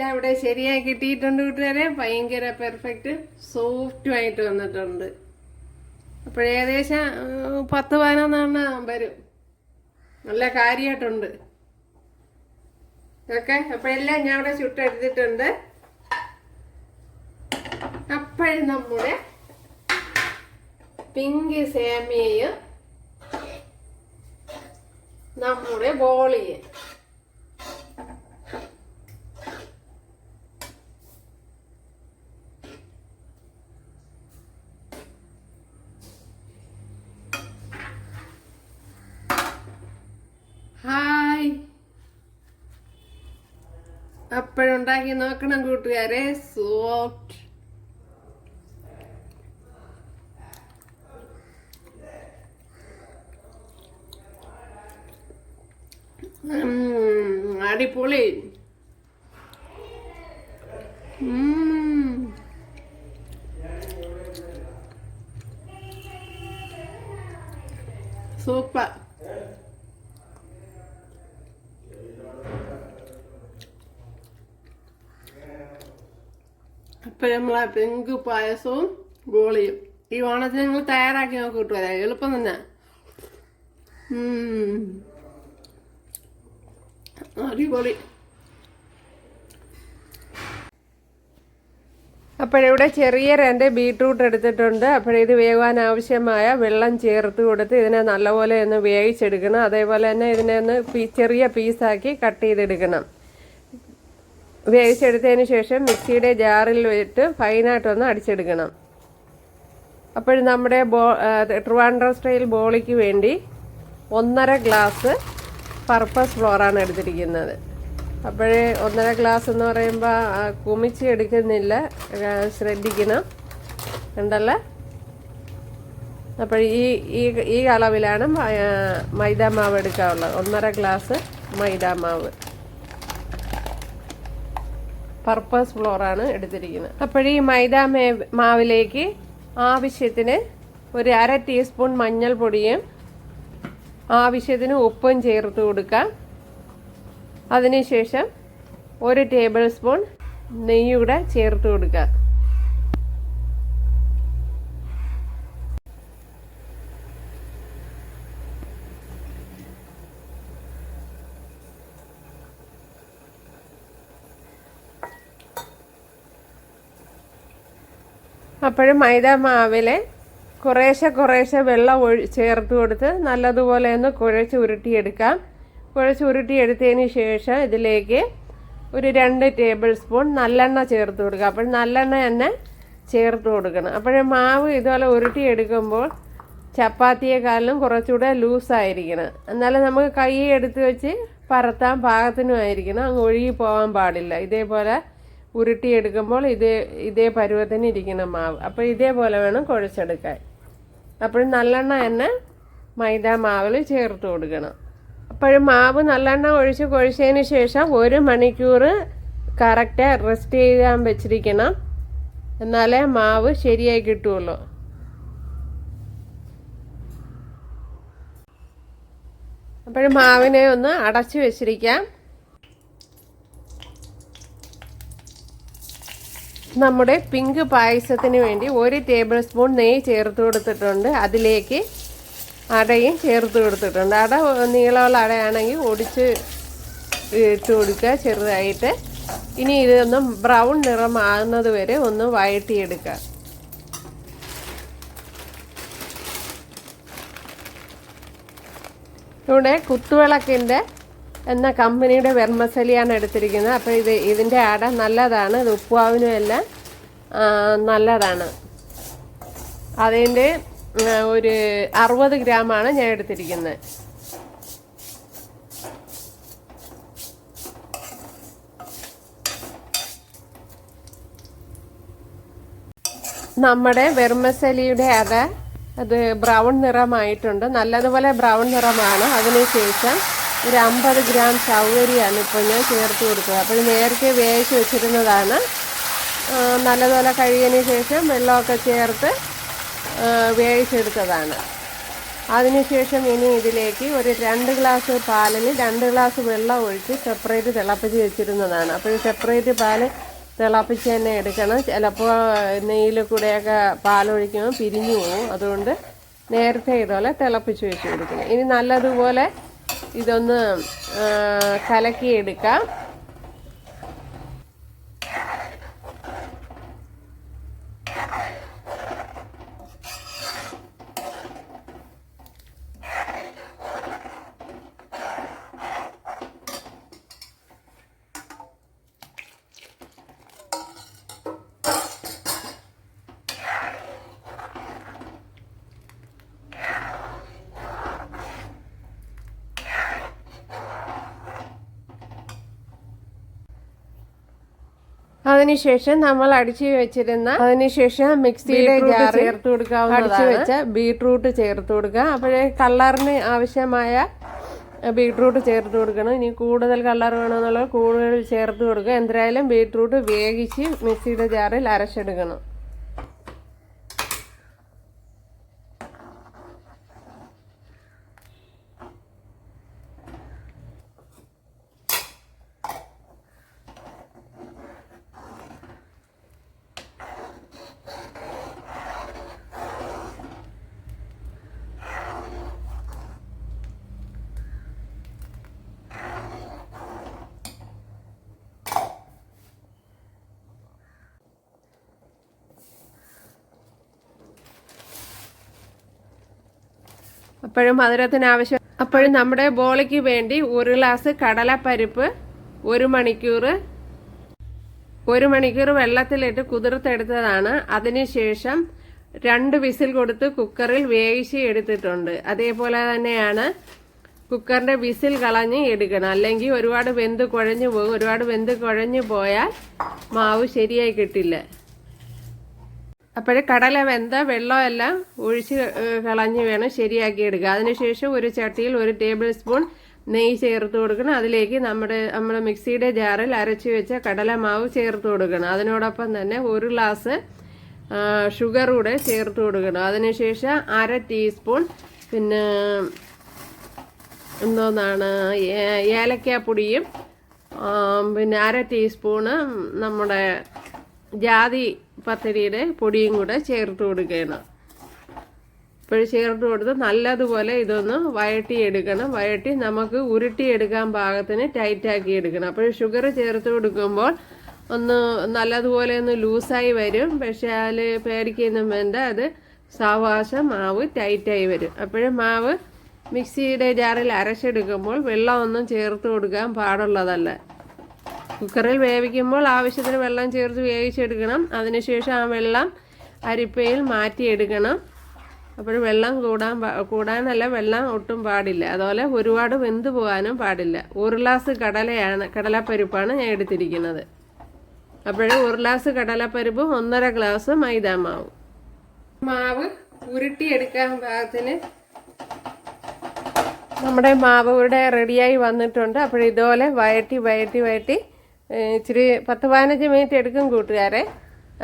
എല്ലാം ഇവിടെ ശരിയായി കിട്ടിയിട്ടുണ്ട് കൂട്ടുകാരെ. ഭയങ്കര പെർഫെക്റ്റ് സോഫ്റ്റുമായിട്ട് വന്നിട്ടുണ്ട്. അപ്പോഴേകദേശം 10-11 വരും. നല്ല കാര്യമായിട്ടുണ്ട് ഓക്കെ. അപ്പോഴെല്ലാം ഞാൻ ഇവിടെ ചുട്ടെടുത്തിട്ടുണ്ട്. അപ്പോഴും നമ്മുടെ പിങ്ക് സേമിയയും നമ്മുടെ ബോളിയും ഹായ് അപ്പോഴുണ്ടാക്കി നോക്കണം കൂട്ടുകാരെ. സോഫ്റ്റ് അടിപൊളി. സൂപ്പർ. അപ്പൊ നമ്മളെ പിങ്ക് പായസവും ബോളിയും ഈ ഓണത്തിന് നിങ്ങൾ തയ്യാറാക്കി നോക്കി കിട്ടുമല്ലേ. എളുപ്പം തന്നെ. അടിപൊളി. അപ്പോഴിവിടെ ചെറിയ 2 ബീട്രൂട്ട് എടുത്തിട്ടുണ്ട്. അപ്പോഴിത് വേവാൻ ആവശ്യമായ വെള്ളം ചേർത്ത് കൊടുത്ത് ഇതിനെ നല്ലപോലെ ഒന്ന് വേവിച്ചെടുക്കണം. അതേപോലെ തന്നെ ഇതിനെ ഒന്ന് ചെറിയ പീസാക്കി കട്ട് ചെയ്തെടുക്കണം. വേവിച്ചെടുത്തതിന് ശേഷം മിക്സിയുടെ ജാറിൽ ഇട്ട് ഫൈനായിട്ടൊന്ന് അടിച്ചെടുക്കണം. അപ്പോൾ നമ്മുടെ ട്രിവാൻഡ്രം സ്റ്റൈൽ ബോളിക്ക് വേണ്ടി 1.5 ഗ്ലാസ് പർപ്പസ് ഫ്ലോറാണ് എടുത്തിരിക്കുന്നത്. അപ്പോഴേ 1.5 ഗ്ലാസ് എന്ന് പറയുമ്പോൾ കുമിച്ച് എടുക്കുന്നില്ല, ശ്രദ്ധിക്കണം ഉണ്ടല്ലോ. അപ്പോൾ ഈ അളവിലാണ് മൈദാമാവ് എടുക്കാനുള്ളത്. 1.5 ഗ്ലാസ് മൈദാമാവ് പർപ്പസ് ഫ്ലോറാണ് എടുത്തിരിക്കുന്നത്. അപ്പോൾ ഈ മാവിലേക്ക് ആവശ്യത്തിന് ഒരു 1/2 ടീസ്പൂൺ മഞ്ഞൾപ്പൊടിയും ആവശ്യത്തിന് ഉപ്പും ചേർത്ത് കൊടുക്കാം. അതിനുശേഷം 1 ടേബിൾ സ്പൂൺ നെയ്യ് കൂടെ ചേർത്ത് കൊടുക്കാം. അപ്പോഴും മൈദാമാവിലെ കുറേശ്ശെ വെള്ളം ചേർത്ത് കൊടുത്ത് നല്ലതുപോലെ ഒന്ന് കുഴച്ച് ഉരുട്ടിയെടുക്കാം. കുഴച്ച് ഉരുട്ടിയെടുത്തതിന് ശേഷം ഇതിലേക്ക് ഒരു 2 ടേബിൾ സ്പൂൺ നല്ലെണ്ണ ചേർത്ത് കൊടുക്കുക. അപ്പോൾ നല്ലെണ്ണ തന്നെ ചേർത്ത് കൊടുക്കണം. അപ്പോഴേ മാവ് ഇതുപോലെ ഉരുട്ടിയെടുക്കുമ്പോൾ ചപ്പാത്തിയെക്കാളും കുറച്ചുകൂടെ ലൂസായിരിക്കണം. എന്നാലും നമുക്ക് കൈ എടുത്ത് വെച്ച് പരത്താൻ പാകത്തിനുമായിരിക്കണം. അങ്ങ് ഒഴുകി പോകാൻ പാടില്ല. ഇതേപോലെ ഉരുട്ടിയെടുക്കുമ്പോൾ ഇതേ പരുവത്തിന് ഇരിക്കണം മാവ്. അപ്പോൾ ഇതേപോലെ വേണം കുഴച്ചെടുക്കാൻ. അപ്പോഴും നല്ലെണ്ണ തന്നെ മൈദാ മാവിൽ ചേർത്ത് കൊടുക്കണം. അപ്പോഴും മാവ് നല്ലെണ്ണ ഒഴിച്ച് കുഴച്ചതിന് ശേഷം 1 മണിക്കൂർ കറക്റ്റ് റെസ്റ്റ് ചെയ്യാൻ വെച്ചിരിക്കണം. എന്നാലേ മാവ് ശരിയായി കിട്ടുള്ളൂ. അപ്പോഴും മാവിനെ ഒന്ന് അടച്ചു വെച്ചിരിക്കാം. നമ്മുടെ പിങ്ക് പായസത്തിന് വേണ്ടി 1 ടേബിൾ സ്പൂൺ നെയ്യ് ചേർത്ത് കൊടുത്തിട്ടുണ്ട്. അതിലേക്ക് അടയും ചേർത്ത് കൊടുത്തിട്ടുണ്ട്. അട നീളമുള്ള അടയാണെങ്കിൽ ഒടിച്ച് ഇട്ട് കൊടുക്കുക ചെറുതായിട്ട്. ഇനി ഇതൊന്ന് ബ്രൗൺ നിറമാകുന്നത് വരെ ഒന്ന് വഴറ്റിയെടുക്കുക. ഇവിടെ കുത്തുവിളക്കിൻ്റെ എന്ന കമ്പനിയുടെ വെർമസലിയാണ് എടുത്തിരിക്കുന്നത്. അപ്പോൾ ഇതിൻ്റെ അട നല്ലതാണ്. ഇത് ഉപ്പുമാവിനും എല്ലാം നല്ലതാണ്. അതിൻ്റെ ഒരു 60 ഗ്രാമാണ് ഞാൻ എടുത്തിരിക്കുന്നത്. നമ്മുടെ വെർമസലിയുടെ അട അത് ബ്രൗൺ നിറമായിട്ടുണ്ട്. നല്ലതുപോലെ ബ്രൗൺ നിറമാണ്. അതിനുശേഷം ഒരു 50 ഗ്രാം ചവ്വരിയാണ് ഇപ്പോൾ ഞാൻ ചേർത്ത് കൊടുക്കുക. അപ്പോൾ നേരത്തെ വേവിച്ച് വെച്ചിരുന്നതാണ്. നല്ലതുപോലെ കഴുകിയതിന് ശേഷം വെള്ളമൊക്കെ ചേർത്ത് വേവിച്ചെടുത്തതാണ്. അതിനുശേഷം ഇനി ഇതിലേക്ക് ഒരു 2 ഗ്ലാസ് പാലിന് 2 ഗ്ലാസ് വെള്ളം ഒഴിച്ച് സെപ്പറേറ്റ് തിളപ്പിച്ച് വെച്ചിരുന്നതാണ്. അപ്പോൾ സെപ്പറേറ്റ് പാല് തിളപ്പിച്ച് തന്നെ എടുക്കണം. ചിലപ്പോൾ നെയ്യിൽ കൂടെയൊക്കെ പാലൊഴിക്കുമ്പോൾ പിരിഞ്ഞു പോകും. അതുകൊണ്ട് നേരത്തെ ഇതുപോലെ തിളപ്പിച്ച് വെച്ച് കൊടുക്കണം. ഇനി നല്ലതുപോലെ ഇതൊന്ന് കലക്കിയെടുക്കാം. അതിനുശേഷം നമ്മൾ അടിച്ചു വെച്ചിരുന്ന മിക്സിയുടെ ജാർ ചേർത്ത് കൊടുക്കാവുന്നതാണ്. അടിച്ചു വെച്ച ബീട്രൂട്ട് ചേർത്ത് കൊടുക്കുക. അപ്പോഴേ കളറിന് ആവശ്യമായ ബീട്രൂട്ട് ചേർത്ത് കൊടുക്കണം. ഇനി കൂടുതൽ കളർ വേണമെന്നുള്ളത് കൂടുതൽ ചേർത്ത് കൊടുക്കുക. എന്തായാലും ബീട്രൂട്ട് വേവിച്ച് മിക്സിയുടെ ജാറിൽ അരച്ചെടുക്കണം. അപ്പോഴും നമ്മുടെ ബോളിക്ക് വേണ്ടി 1 ഗ്ലാസ് കടലപ്പരിപ്പ് 1 മണിക്കൂർ വെള്ളത്തിലിട്ട് കുതിർത്തെടുത്തതാണ്. അതിനുശേഷം 2 വിസിൽ കൊടുത്ത് കുക്കറിൽ വേവിച്ച് എടുത്തിട്ടുണ്ട്. അതേപോലെ തന്നെയാണ് കുക്കറിന്റെ വിസിൽ കളഞ്ഞ് എടുക്കണം. അല്ലെങ്കിൽ ഒരുപാട് വെന്ത് കുഴഞ്ഞു പോകും. ഒരുപാട് വെന്ത് കുഴഞ്ഞു പോയാൽ മാവ് ശരിയായി കിട്ടില്ല. അപ്പോഴേ കടല വെന്ത വെള്ളമെല്ലാം ഒഴിച്ച് കളഞ്ഞ് വേണം ശരിയാക്കി എടുക്കുക. അതിനുശേഷം ഒരു ചട്ടിയിൽ 1 ടേബിൾ സ്പൂൺ നെയ്യ് ചേർത്ത് കൊടുക്കണം. അതിലേക്ക് നമ്മുടെ മിക്സിയുടെ ജാറിൽ അരച്ചു വെച്ച കടലമാവ് ചേർത്ത് കൊടുക്കണം. അതിനോടൊപ്പം തന്നെ 1 ഗ്ലാസ് ഷുഗർ കൂടെ ചേർത്ത് കൊടുക്കണം. അതിനുശേഷം 1/2 ടീസ്പൂൺ ഏലക്കാപ്പൊടിയും 1/2 ടീസ്പൂണ് നമ്മുടെ ജാതി പത്തിരിയുടെ പൊടിയും കൂടെ ചേർത്ത് കൊടുക്കണം. ഇപ്പോൾ ചേർത്ത് കൊടുത്ത് നല്ലതുപോലെ ഇതൊന്ന് വഴട്ടിയെടുക്കണം. വഴട്ടി നമുക്ക് ഉരുട്ടിയെടുക്കാൻ പാകത്തിന് ടൈറ്റാക്കി എടുക്കണം. അപ്പോൾ ഷുഗർ ചേർത്ത് കൊടുക്കുമ്പോൾ ഒന്ന് നല്ലതുപോലെ ഒന്ന് ലൂസായി വരും. പക്ഷേ അതിൽ പേടിക്കൊന്നും വേണ്ട, അത് സാവകാശം മാവ് ടൈറ്റായി വരും. അപ്പോഴും മാവ് മിക്സിയുടെ ജാറിൽ അരച്ചെടുക്കുമ്പോൾ വെള്ളമൊന്നും ചേർത്ത് കൊടുക്കാൻ പാടുള്ളതല്ല. കുക്കറിൽ വേവിക്കുമ്പോൾ ആവശ്യത്തിന് വെള്ളം ചേർത്ത് വേവിച്ചെടുക്കണം. അതിനുശേഷം ആ വെള്ളം അരിപ്പയിൽ മാറ്റിയെടുക്കണം. അപ്പോൾ വെള്ളം കൂടാനല്ല, വെള്ളം ഒട്ടും പാടില്ല. അതുപോലെ ഒരുപാട് വെന്ത് പോകാനും പാടില്ല. 1 ഗ്ലാസ് കടലപ്പരിപ്പാണ് ഞാൻ എടുത്തിരിക്കുന്നത്. അപ്പോൾ 1 ഗ്ലാസ് കടലപ്പരിപ്പ് 1.5 ഗ്ലാസ് മൈദാമാവ്. മാവ് ഉരുട്ടിയെടുക്കാൻ പാകത്തിന് നമ്മുടെ മാവ് ഇവിടെ റെഡിയായി വന്നിട്ടുണ്ട്. അപ്പോൾ ഇതുപോലെ വഴറ്റി ഇച്ചിരി 10-15 മിനിറ്റ് എടുക്കും കൂട്ടുകാരെ.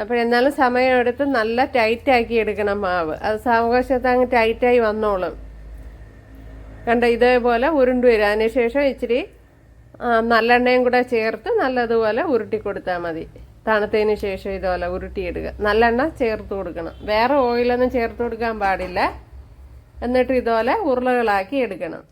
അപ്പോഴെന്നാലും സമയമെടുത്ത് നല്ല ടൈറ്റാക്കി എടുക്കണം മാവ്. അത് സാവകാശത്ത് അങ്ങ് ടൈറ്റായി വന്നോളും. കണ്ട ഇതേപോലെ ഉരുണ്ടു വരും. അതിനുശേഷം ഇച്ചിരി നല്ലെണ്ണയും കൂടെ ചേർത്ത് നല്ലതുപോലെ ഉരുട്ടി കൊടുത്താൽ മതി. തണുത്തതിന് ശേഷം ഇതുപോലെ ഉരുട്ടിയെടുക്കുക. നല്ലെണ്ണ ചേർത്ത് കൊടുക്കണം. വേറെ ഓയിലൊന്നും ചേർത്ത് കൊടുക്കാൻ പാടില്ല. എന്നിട്ട് ഇതുപോലെ ഉരുളകളാക്കി എടുക്കണം.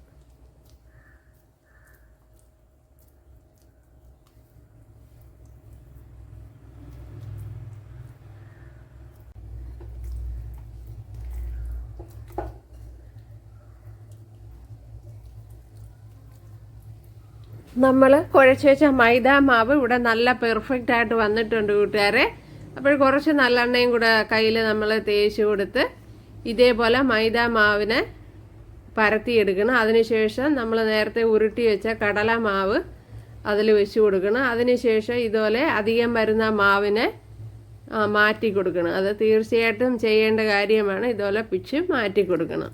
നമ്മൾ കുഴച്ച് വെച്ച മൈദാ മാവ് ഇവിടെ നല്ല പെർഫെക്റ്റ് ആയിട്ട് വന്നിട്ടുണ്ട് കൂട്ടുകാരെ. അപ്പോൾ കുറച്ച് നല്ലെണ്ണയും കൂടെ കയ്യിൽ നമ്മൾ തേച്ച് കൊടുത്ത് ഇതേപോലെ മൈദാ മാവിനെ പരത്തിയെടുക്കണം. അതിനുശേഷം നമ്മൾ നേരത്തെ ഉരുട്ടി വെച്ച കടല മാവ് അതിൽ വെച്ച് കൊടുക്കണം. അതിനുശേഷം ഇതുപോലെ അധികം വരുന്ന മാവിനെ മാറ്റി കൊടുക്കണം. അത് തീർച്ചയായിട്ടും ചെയ്യേണ്ട കാര്യമാണ്. ഇതുപോലെ പിച്ച് മാറ്റി കൊടുക്കണം.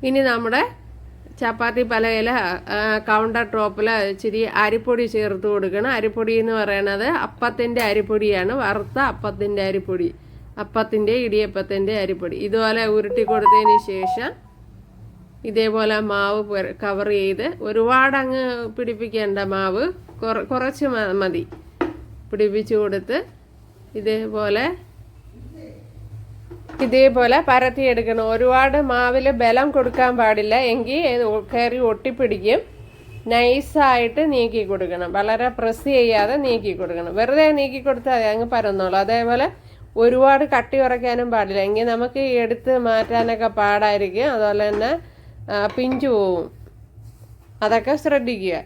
ഇനി നമ്മുടെ ചപ്പാത്തി പലകയിൽ കൗണ്ടർ ടോപ്പിൽ ഇച്ചിരി അരിപ്പൊടി ചേർത്ത് കൊടുക്കണം. അരിപ്പൊടി എന്ന് പറയുന്നത് അപ്പത്തിൻ്റെ അരിപ്പൊടിയാണ്, വറുത്ത അപ്പത്തിൻ്റെ അരിപ്പൊടി. അപ്പത്തിൻ്റെ ഇടിയപ്പത്തിൻ്റെ അരിപ്പൊടി. ഇതുപോലെ ഉരുട്ടി കൊടുത്തതിന് ശേഷം ഇതേപോലെ മാവ് കവർ ചെയ്ത്, ഒരുപാട് അങ്ങ് പിടിപ്പിക്കേണ്ട, മാവ് കുറച്ച് മതി പിടിപ്പിച്ച് കൊടുത്ത് ഇതേപോലെ പരത്തിയെടുക്കണം. ഒരുപാട് മാവിൽ ബലം കൊടുക്കാൻ പാടില്ല, എങ്കിൽ കയറി ഒട്ടിപ്പിടിക്കും. നൈസായിട്ട് നീക്കി കൊടുക്കണം, വളരെ പ്രസ് ചെയ്യാതെ നീക്കി കൊടുക്കണം. വെറുതെ നീക്കി കൊടുത്താൽ അങ്ങ് പരന്നോളൂ. അതേപോലെ ഒരുപാട് കട്ടി ഉറയ്ക്കാനും പാടില്ല, എങ്കിൽ നമുക്ക് എടുത്ത് മാറ്റാനൊക്കെ പാടായിരിക്കും. അതുപോലെ തന്നെ പിഞ്ചു പോവും, അതൊക്കെ ശ്രദ്ധിക്കുക.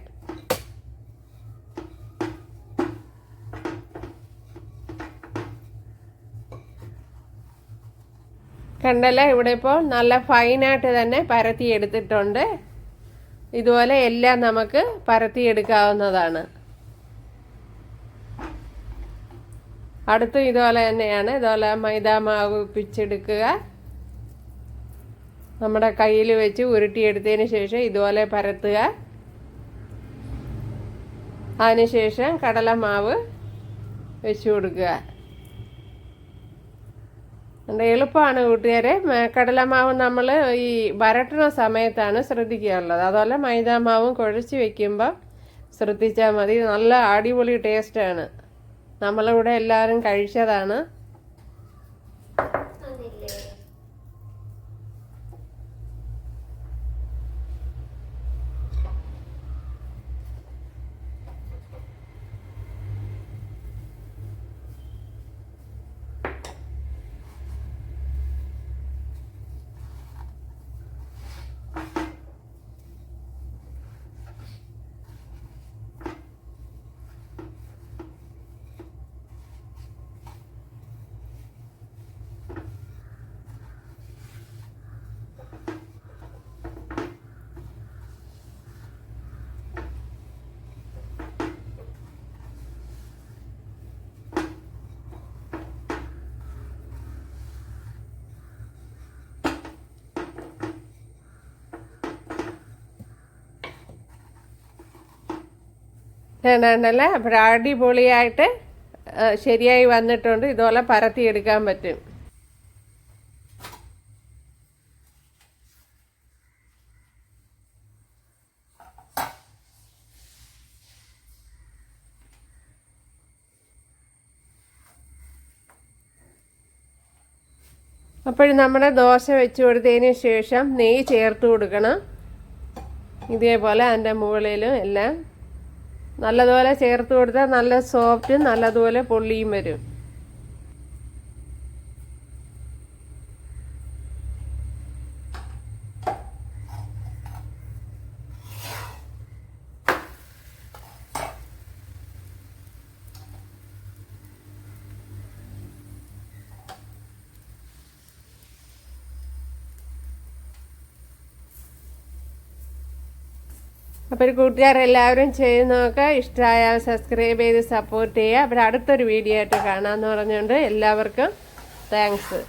കണ്ടല്ലേ, ഇവിടെ ഇപ്പോൾ നല്ല ഫൈനായിട്ട് തന്നെ പരത്തി എടുത്തിട്ടുണ്ട്. ഇതുപോലെ എല്ലാം നമുക്ക് പരത്തിയെടുക്കാവുന്നതാണ്. അടുത്തും ഇതുപോലെ തന്നെയാണ്. ഇതുപോലെ മൈദ മാവ് പിച്ചെടുക്കുക, നമ്മുടെ കയ്യിൽ വെച്ച് ഉരുട്ടിയെടുത്തതിന് ശേഷം ഇതുപോലെ പരത്തുക. അതിനുശേഷം കടലമാവ് വെച്ച് കൊടുക്കുക. എളുപ്പമാണ് കൂട്ടുകാരെ. കടലമാവ് നമ്മൾ ഈ വരട്ടുന്ന സമയത്താണ് ശ്രദ്ധിക്കാറുള്ളത്. അതുപോലെ മൈദാമാവും കുഴച്ച് വെക്കുമ്പോൾ ശ്രദ്ധിച്ചാൽ മതി. നല്ല അടിപൊളി ടേസ്റ്റാണ്. നമ്മളിവിടെ എല്ലാവരും കഴിച്ചതാണ്. വേണ്ടല്ലേ, അപ്പോൾ അടിപൊളിയായിട്ട് ശരിയായി വന്നിട്ടുണ്ട്. ഇതുപോലെ പരത്തിയെടുക്കാൻ പറ്റും. അപ്പോൾ നമ്മുടെ ദോശ വെച്ച് കൊടുത്തതിന് ശേഷം നെയ്യ് ചേർത്ത് കൊടുക്കണം. ഇതേപോലെ അതിൻ്റെ മുകളിലും എല്ലാം നല്ലതുപോലെ ചേർത്ത് കൊടുത്താൽ നല്ല സോഫ്റ്റും നല്ലതുപോലെ പൊള്ളിയും വരും. അപ്പോൾ കൂട്ടുകാരെല്ലാവരും ചെയ്ത് നോക്കുക. ഇഷ്ടമായാൽ സബ്സ്ക്രൈബ് ചെയ്ത് സപ്പോർട്ട് ചെയ്യുക. അപ്പോൾ അടുത്തൊരു വീഡിയോ ആയിട്ട് കാണാമെന്ന് പറഞ്ഞുകൊണ്ട് എല്ലാവർക്കും താങ്ക്സ്.